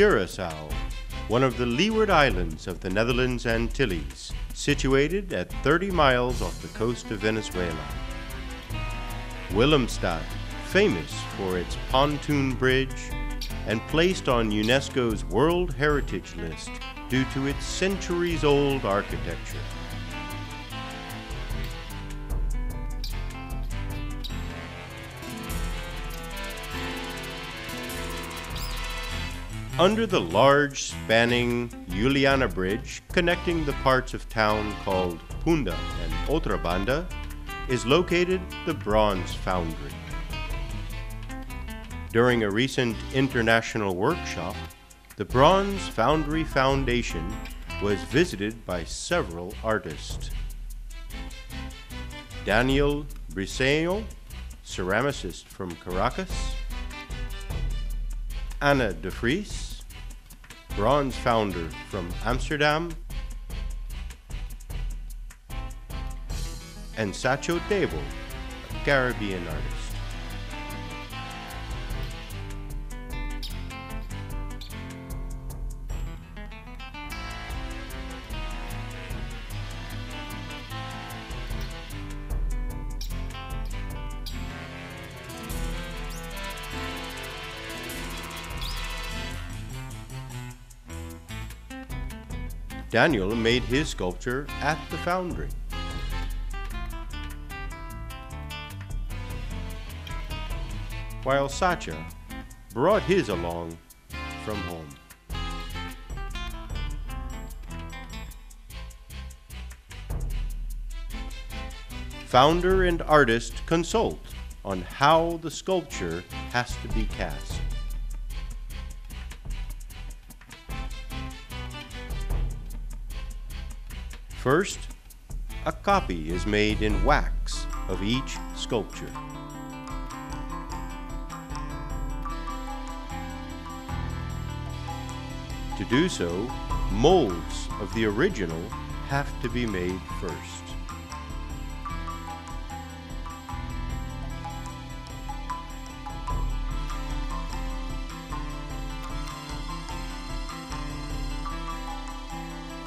Curaçao, one of the leeward islands of the Netherlands Antilles, situated at 30 miles off the coast of Venezuela. Willemstad, famous for its pontoon bridge and placed on UNESCO's World Heritage List due to its centuries-old architecture. Under the large spanning Juliana Bridge connecting the parts of town called Punta and Otra Banda is located the Bronze Foundry. During a recent international workshop, the Bronze Foundry Foundation was visited by several artists. Daniel Briceño, ceramicist from Caracas, Anna de Vries, bronze founder from Amsterdam, and Sacha Thebo, a Caribbean artist. Daniel made his sculpture at the foundry. While Sacha brought his along from home. Founder and artist consult on how the sculpture has to be cast. First, a copy is made in wax of each sculpture. To do so, molds of the original have to be made first.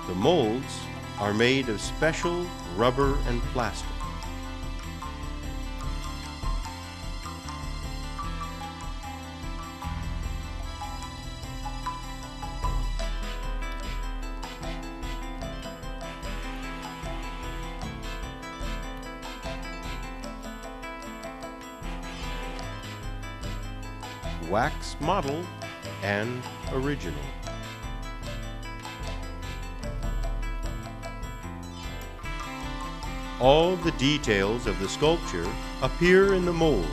The molds are made of special rubber and plastic. Wax model and original. All the details of the sculpture appear in the mold.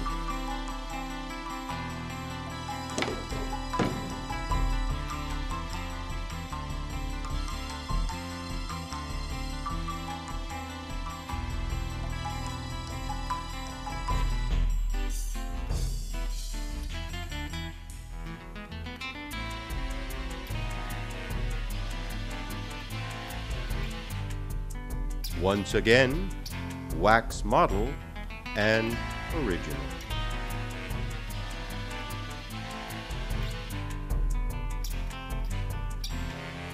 Once again, wax model and original.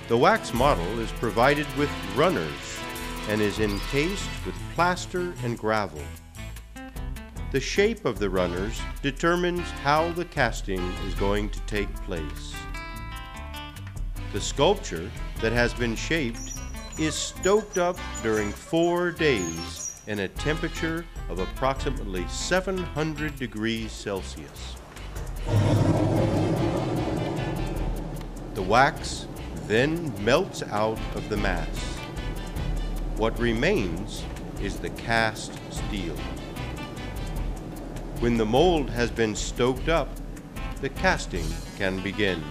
The wax model is provided with runners and is encased with plaster and gravel. The shape of the runners determines how the casting is going to take place. The sculpture that has been shaped is stoked up during 4 days in a temperature of approximately 700 degrees Celsius. The wax then melts out of the mass. What remains is the cast steel. When the mold has been stoked up, the casting can begin.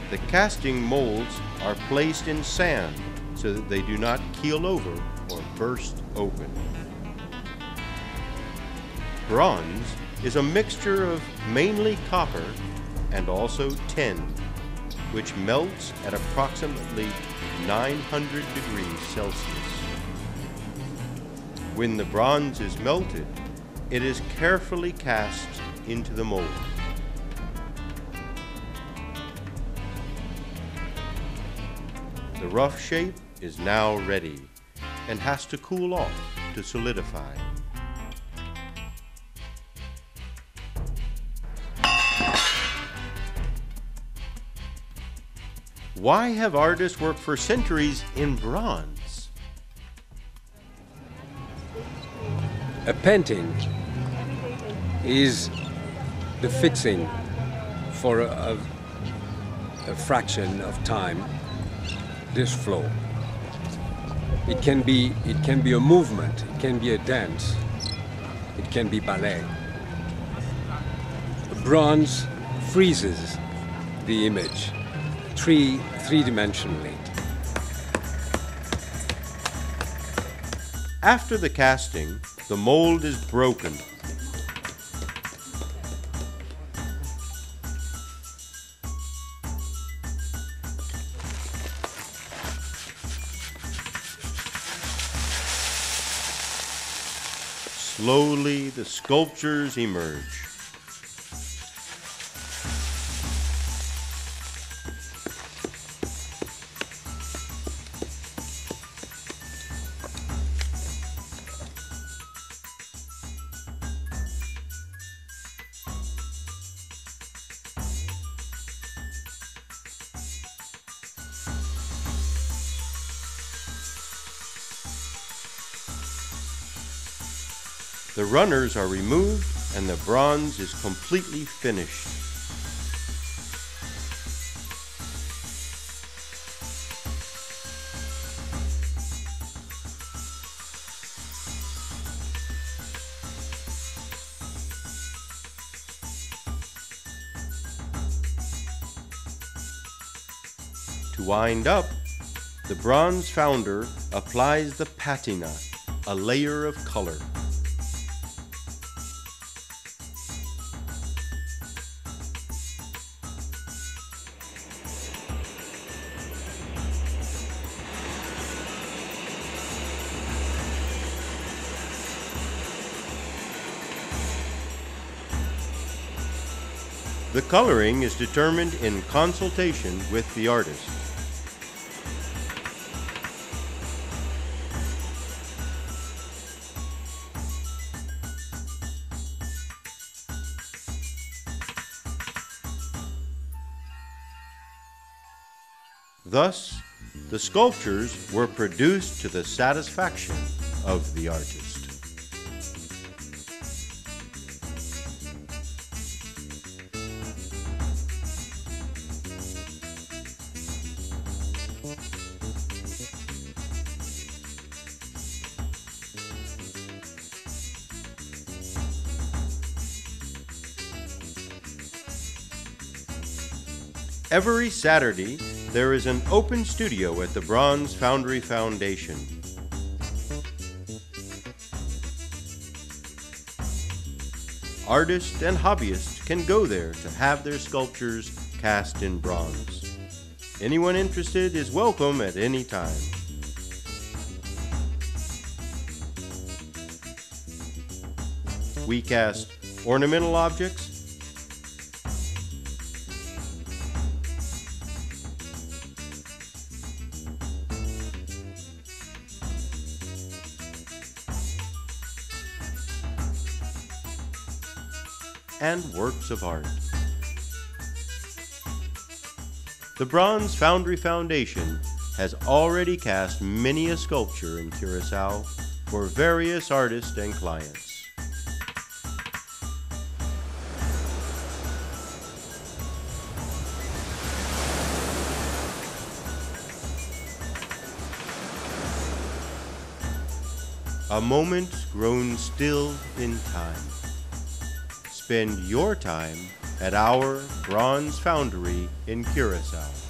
The casting molds are placed in sand so that they do not keel over or burst open. Bronze is a mixture of mainly copper and also tin, which melts at approximately 900 degrees Celsius. When the bronze is melted, it is carefully cast into the mold. The rough shape is now ready and has to cool off to solidify. Why have artists worked for centuries in bronze? A painting is the fixing for a fraction of time, this flow. It can be a movement, it can be a dance, it can be ballet. Bronze freezes the image three-dimensionally. After the casting, the mold is broken. Slowly, the sculptures emerge. The runners are removed and the bronze is completely finished. To wind up, the bronze founder applies the patina, a layer of color. The coloring is determined in consultation with the artist. Thus, the sculptures were produced to the satisfaction of the artist. Every Saturday, there is an open studio at the Bronze Foundry Foundation. Artists and hobbyists can go there to have their sculptures cast in bronze. Anyone interested is welcome at any time. We cast ornamental objects, and works of art. The Bronze Foundry Foundation has already cast many a sculpture in Curaçao for various artists and clients. A moment grown still in time. Spend your time at our Bronze Foundry in Curaçao.